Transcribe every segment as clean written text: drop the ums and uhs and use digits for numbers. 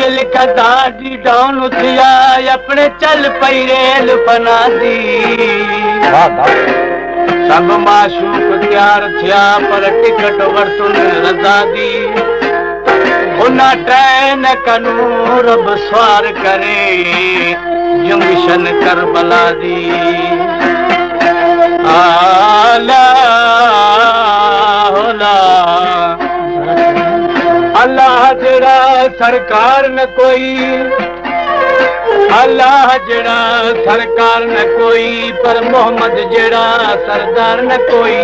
दिल का दादी डाउन थिया अपने चल पई रेल बना दी सब माशूक तैयार थिया पर टिकट वरतुन रजा दी उना ट्रेन कनू रब सवार करे जंक्शन करबला दी आला होला अल्लाह जड़ा सरकार न कोई अल्लाह जड़ा सरकार न कोई पर मोहम्मद जड़ा सरदार न कोई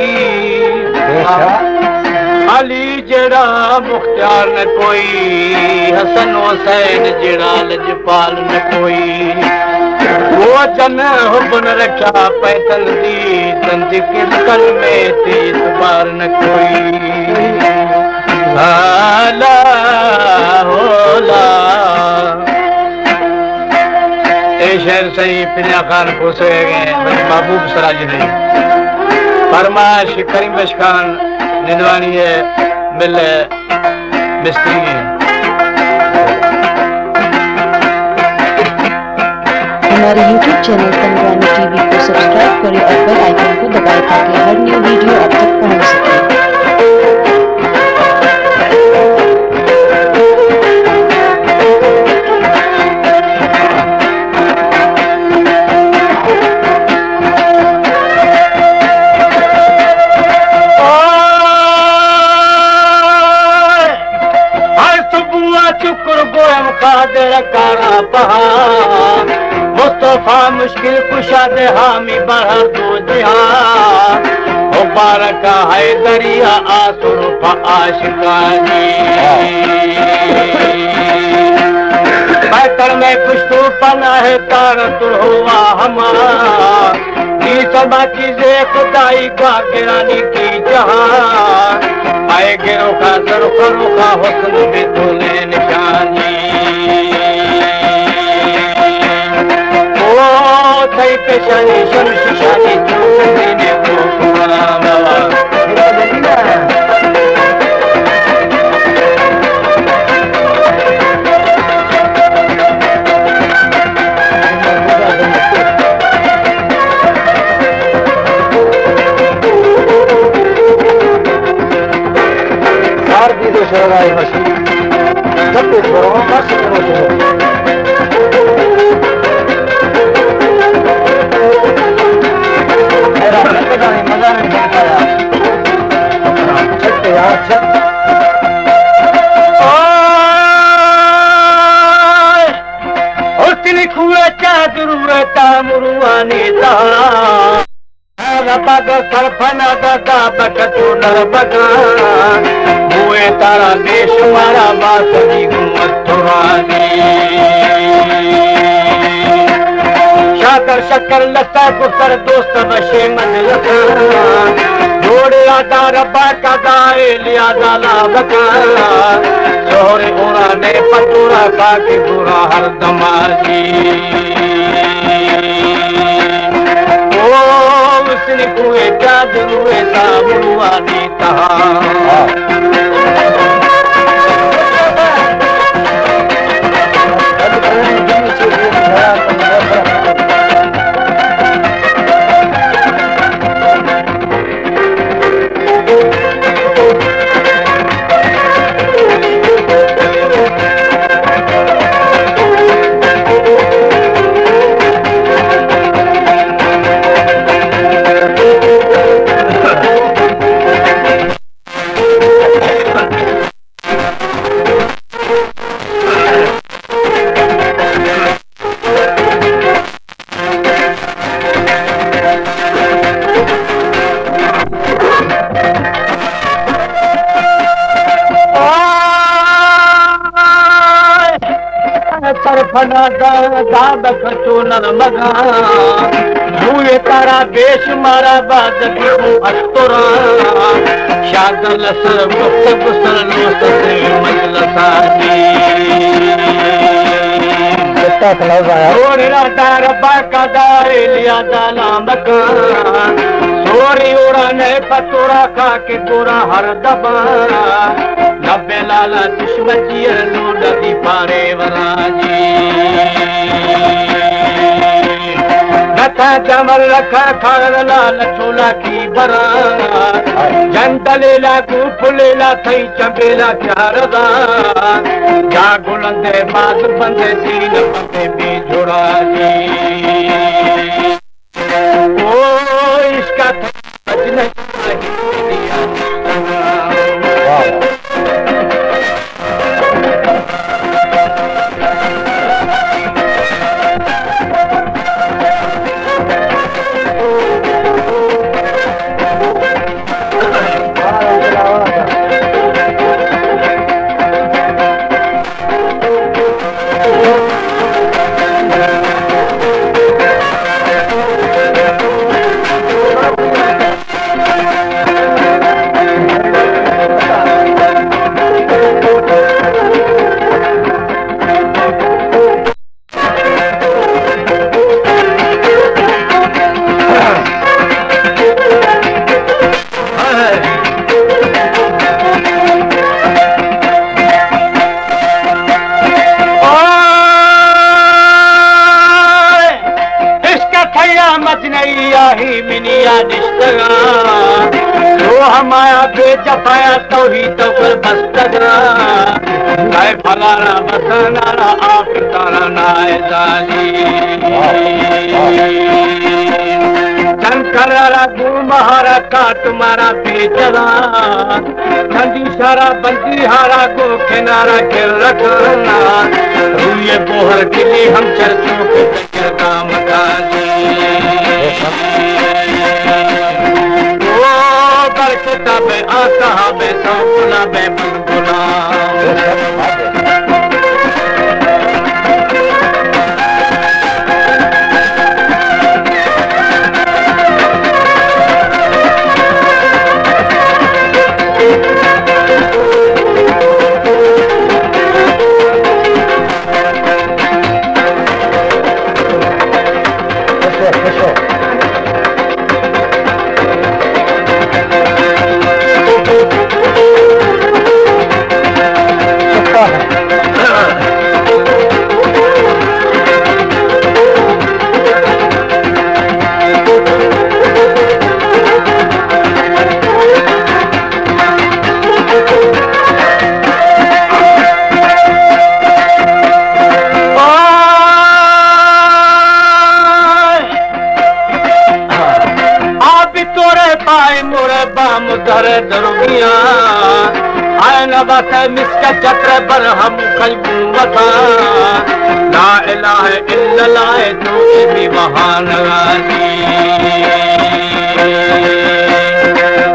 अली जड़ा मुख्तार न कोई हसन हुसैन जड़ा लजपाल न कोई वो जन हुबन रखा पैदल दी तंज किल में तेज बार न कोई आला होला शेर सही पिया खान पोसे गए महबूब सराज ने फरमाश करीम बश खान निंदवानी है मिल मिस्त्री हमारे YouTube चैनल तंगवानी टीवी को सब्सक्राइब करें और बेल आइकन को दबाएं ताकि हर न्यू वीडियो आप तक पहुंच सके। मुस्तफा मुश्किल कुशा दे हामी बहर दो जहां मुबारक है दरिया आसुर आशिकानी बैतर में पुष्टू पना है तारतुल हुआ हमारा समा चीजें खुदाई का गिरानी की जहां आए गिरो का सरुखरों का हुस्न में तोले निशानी थई पेशानी शमश शानी ने को शराय मसी सब कुछ करो बस करो मजा नहीं पाया छत्ते यार छत उसने खुए क्या जरूरत मुरुआनी ता रबा सरफना दादा बकतू नर बगा हुए तारा देश मारा बासनी मथुरानी शाकर शक्कर लता गुसर दोस्त बशे मजलसा जोड़े आदा रबा का दाए लिया दाला बका जोरे उड़ा ने पटूरा का के बुरा हर दमाजी उसने कुए क्या दुए सामुआनी तहा सरफना दाद खचो नर मगा हुए तारा बेश मारा बाद अस्तुरा शादल सर मुक्त गुसर लोस से मजलसानी सोरे रातार बाका दाए लिया दाला मका सोरी उड़ाने पतोरा का के पूरा हर दबा नबे लाला दुश्मन लोड दी पारे वराजी नथा जमल रखा खार लाल छोला की बरा जंदलेला को फुलेला थई चंबेला चारदा जा गुलंदे बाज बंदे दीन बंदे भी जोड़ा जी ओ इसका बजने ही मिनिया निश्तगा जो हमाया बेचपाया तो ही तो पर बस्तगा नाय फलाना बसनारा आप तारा नाय जाली शंकरारा गुरु महारा का तुम्हारा बेचरा ठंडी सारा बंदी हारा को किनारा के रखना रूए बोहर के लिए हम चर्चों के काम काजी बे आता बे सौला बे बुलबुला दर दरुगिया आए न बस मिसका चक्र पर हम खलबूवता ला इलाहा इल्लल्लाह जो भी महान गाजी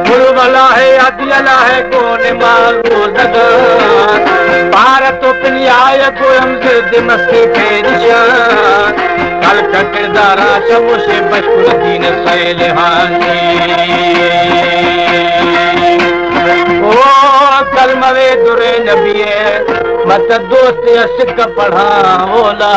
मुरवला है अदिला है कौन मारो लगा भारत अपनी आय को हम से दिमस्के फेरिशा कल का किरदार शबो से बशकुल दीन सैल हाजी कल मवे दुरे नबिये मत दोस्त सिक पढ़ा ओला